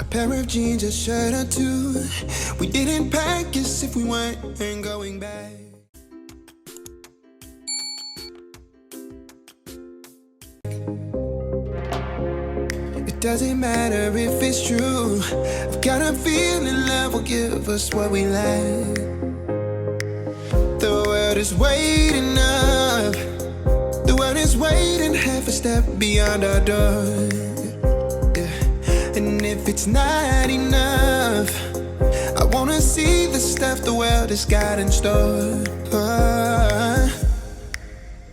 pair of jeans, a shirt or two. We didn't pack as if we weren't going back. It doesn't matter if it's true. I've got a feeling love will give us what we lack. The world is waiting up. The world is waiting half a step beyond our door. And if it's not enough, I wanna see the stuff the world has got in store.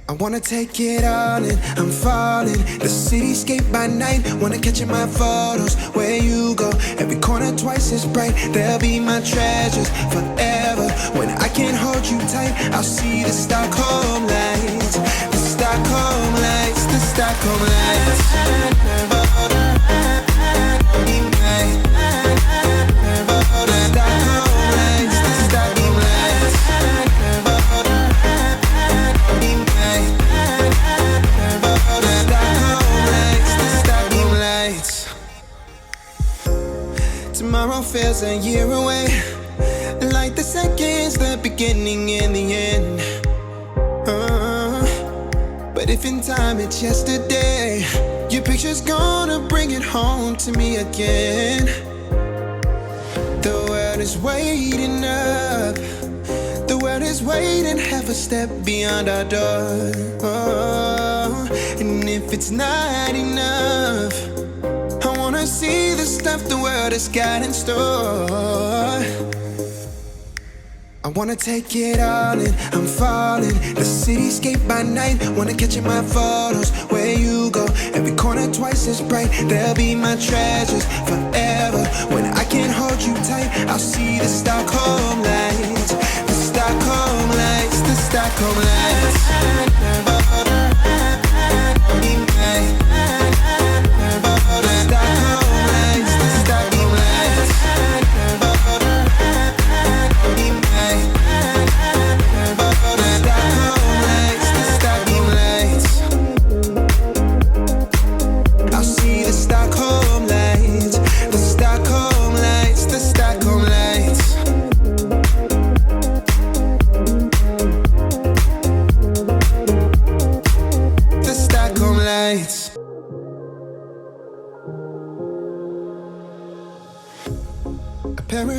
I wanna take it all in, I'm falling. The cityscape by night, wanna catch in my photos. Where you go, every corner twice as bright. They'll be my treasures forever. When I can't hold you tight, I'll see the Stockholm lights. The Stockholm lights, the Stockholm lights. Tomorrow feels a year away, like the seconds, the beginning and the end. But if in time it's yesterday, your picture's gonna bring it home to me again. The world is waiting up. The world is waiting half a step beyond our door. And if it's not enough, I wanna see the stuff the world has got in store. I wanna take it all in, I'm falling. The cityscape by night, wanna catch in my photos. Where you go, every corner twice as bright. They'll be my treasures forever. When I can't hold you tight, I'll see the Stockholm lights. The Stockholm lights, the Stockholm lights.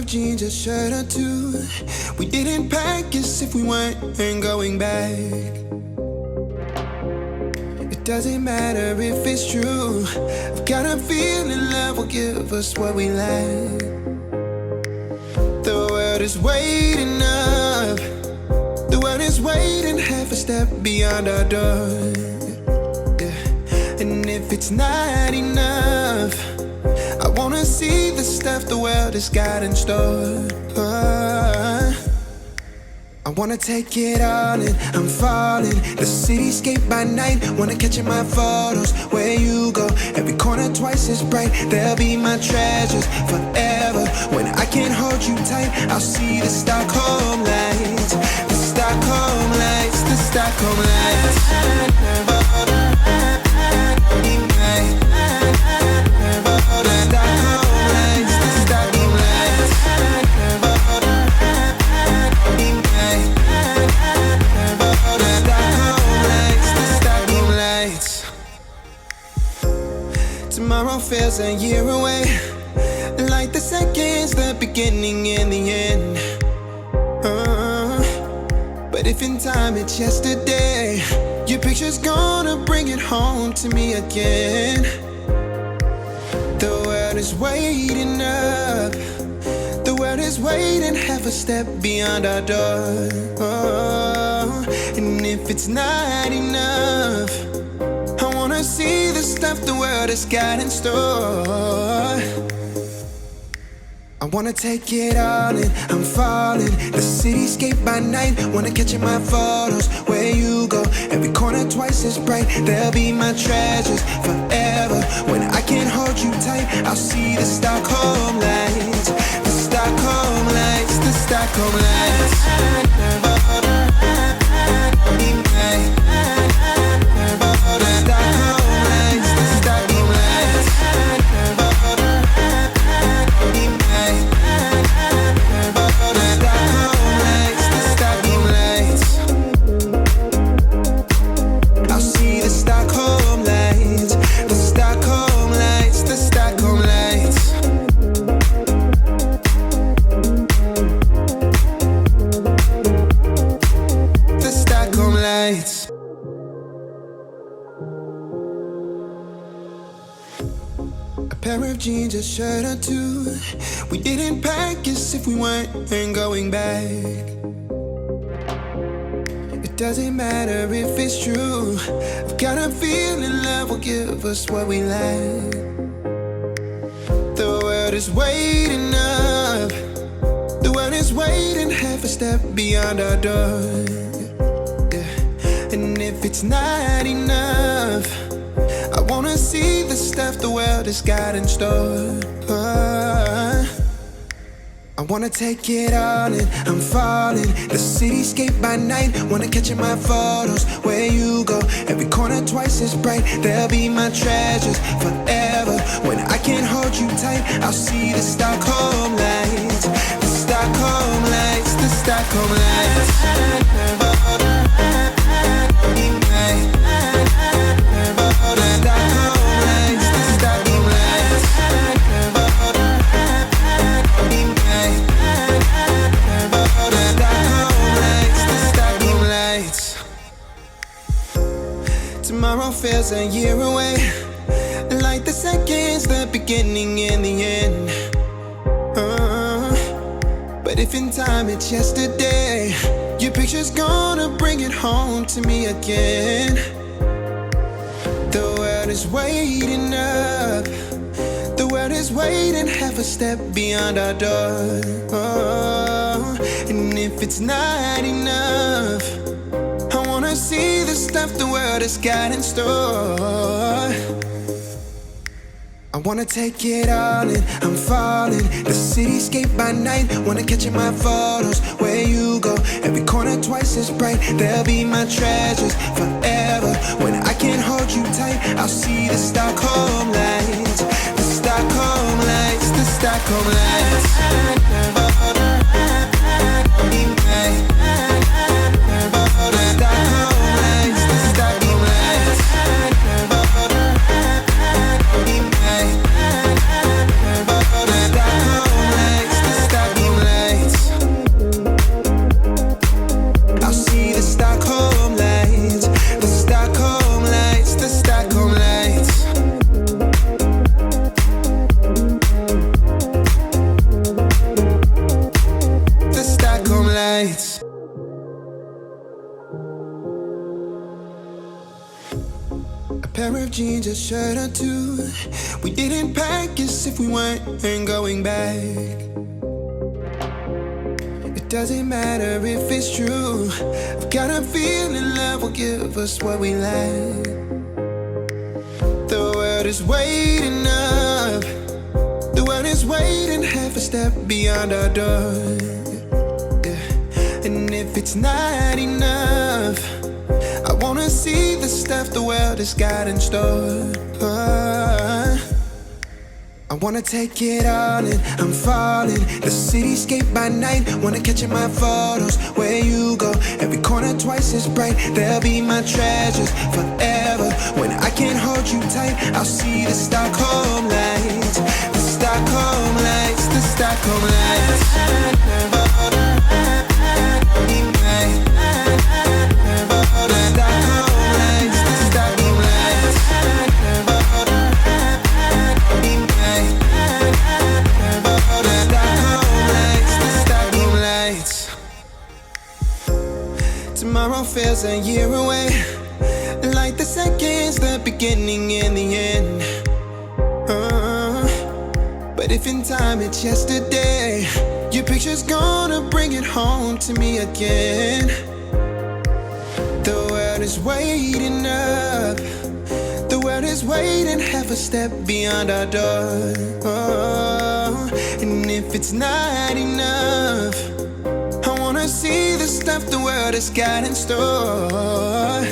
Jeans, a shirt or two. We didn't pack as if we weren't going back. It doesn't matter if it's true. I've got a feeling love will give us what we lack. The world is waiting up. The world is waiting half a step beyond our door. And if it's not enough, I wanna see the stuff the world has got in store. I wanna take it all in, I'm falling. The cityscape by night, wanna catch in my photos. Where you go, every corner twice as bright. They'll be my treasures forever. When I can't hold you tight, I'll see the Stockholm lights. The Stockholm lights, the Stockholm lights. Tomorrow feels a year away, like the seconds, the beginning and the end. But if in time it's yesterday, your picture's gonna bring it home to me again. The world is waiting up. The world is waiting half a step beyond our door. And if it's not enough, I wanna see the stuff the world has got in store. I wanna take it all in, I'm falling. The cityscape by night, wanna catch in my photos. Where you go, every corner twice as bright. They'll be my treasures forever. When I can't hold you tight, I'll see the Stockholm lights. The Stockholm lights, the Stockholm lights. pair of jeans, a shirt or two. We didn't pack as if we weren't going back. It doesn't matter if it's true. I've got a feeling love will give us what we lack. The world is waiting up. The world is waiting half a step beyond our door. Yeah. And if it's not enough, I wanna see the stuff the world has got in store. I wanna take it all in, I'm falling. The cityscape by night, wanna catch in my photos. Where you go, every corner twice as bright. They'll be my treasures forever. When I can't hold you tight, I'll see the Stockholm lights. The Stockholm lights, the Stockholm lights. Tomorrow feels a year away, like the seconds, the beginning and the end. But if in time it's yesterday, your picture's gonna bring it home to me again. The world is waiting up. The world is waiting half a step beyond our door. And if it's not enough, I wanna see the stuff the world has got in store. I wanna take it all in, I'm falling. The cityscape by night, wanna catch in my photos. Where you go, every corner twice as bright. They'll be my treasures forever. When I can't hold you tight, I'll see the Stockholm lights. The Stockholm lights, the Stockholm lights. Jeans, a shirt or two. We didn't pack as if we weren't going back. It doesn't matter if it's true. I've got a feeling love will give us what we lack. The world is waiting up. The world is waiting half a step beyond our door. Yeah. And if it's not enough, I wanna see the stuff the world has got in store. I wanna take it all in, I'm falling. The cityscape by night, wanna catch in my photos. Where you go, every corner twice as bright. They'll be my treasures forever. When I can't hold you tight, I'll see the Stockholm lights. The Stockholm lights, the Stockholm lights. Tomorrow feels a year away, like the seconds, the beginning and the end. But if in time it's yesterday, your picture's gonna bring it home to me again. The world is waiting up. The world is waiting half a step beyond our door. And if it's not enough, I wanna see the stuff the world has got in store.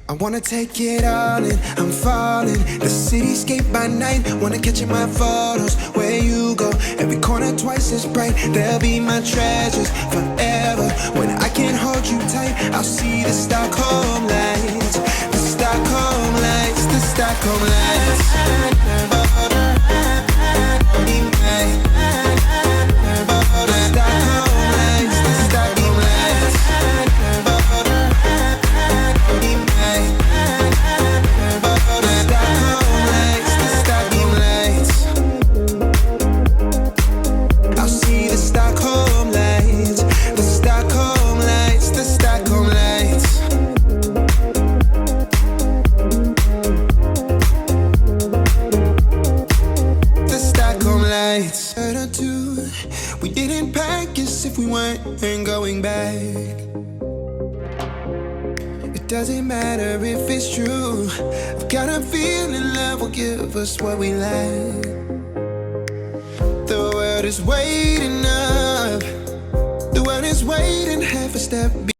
I wanna take it all in, I'm falling. The cityscape by night, wanna catch in my photos. Where you go, every corner twice as bright. They'll be my treasures forever. When I can't hold you tight, I'll see the Stockholm lights. The Stockholm lights, the Stockholm lights. ain't going back. It doesn't matter if it's true. I've got a feeling love will give us what we lack. The world is waiting up. The world is waiting half a step